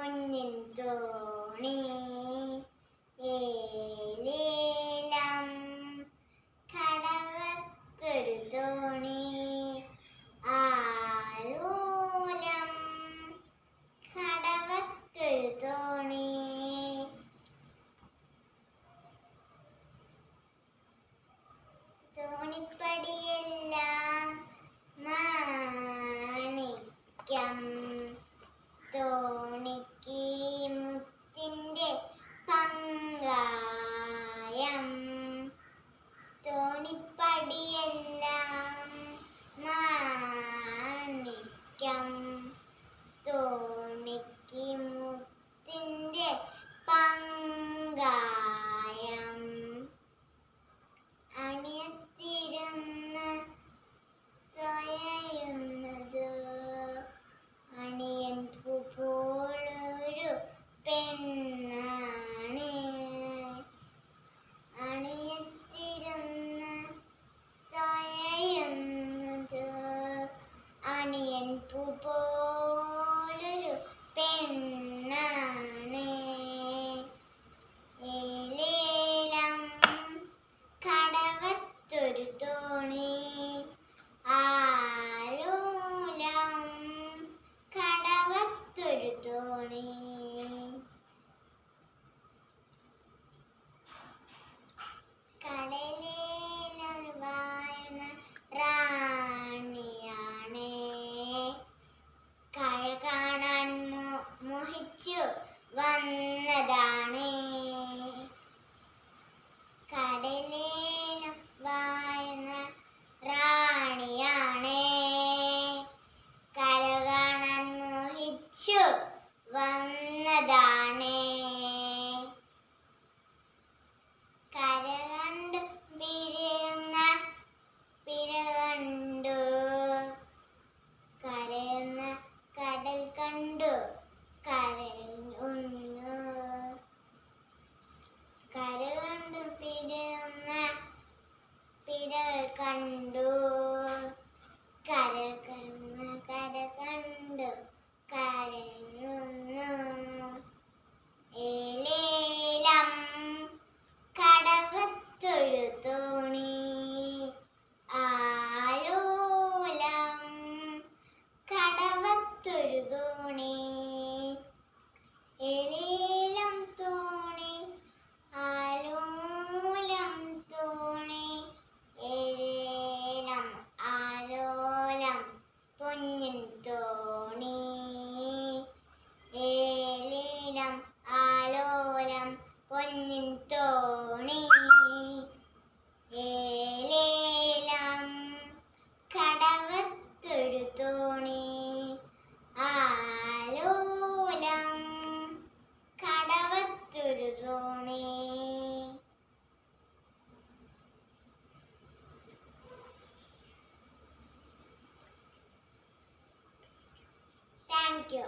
പൊന്നിൻ തോണി ഏലേലം കടവത്തൊരു തോണി ആലോലം കടവത്തൊരു തോണി തോണിപ്പടിയെല്ലാം മാണിക്യം തോണിക്ക് മുത്തിന്റെ പങ്കായം തോണിപ്പടിയെല്ലാം മാണിക്യം തോണിക്ക് മുത്തിന്റെ പങ്കായം അണിയത്തിരുന്ന് തൊയയുന്നത് അണിയൻ പൂ പോലൊരു പെണ്ണാണ് അണിയത്തിരുന്ന് തൊയയുന്നത് അണിയൻ പൂ പോലൊരു പെണ്ണാണ് ഏലേലം കടവത്തൊരു തോണി ആലോലം കടവത്തൊരു തോണി കടലിലൊരു വായന റാണിയാണ് കഴ കാണാൻ മോഹിച്ചു വന്നതാണ് കടലിലും വായന റാണിയാണ് കര കാണാൻ മോഹിച്ചു വന്നതാണ് കര കണ്ടു പിരിയുന്ന പിര കണ്ടു കരയുന്ന കടൽ കണ്ടു കരയുന്നു കര കണ്ടു പിരിയുന്ന പിരകൾ കണ്ടു കര കണ്ടു കരയുന്നു ഏലേലം കടവത്തൊരു തോണി ആലോലം കടവത്തൊരു തോണി ഏലേലം തോണി ആലോലം തോണി ഏലേലം ആലോലം പൊന്നിൻ തോണി ഏലേലം ആലോലം പൊന്നിൻ തോണി ഏലേലം കടവത്തൊരു തോണി ആലോലം കടവത്തൊരു തോണി. Thank you.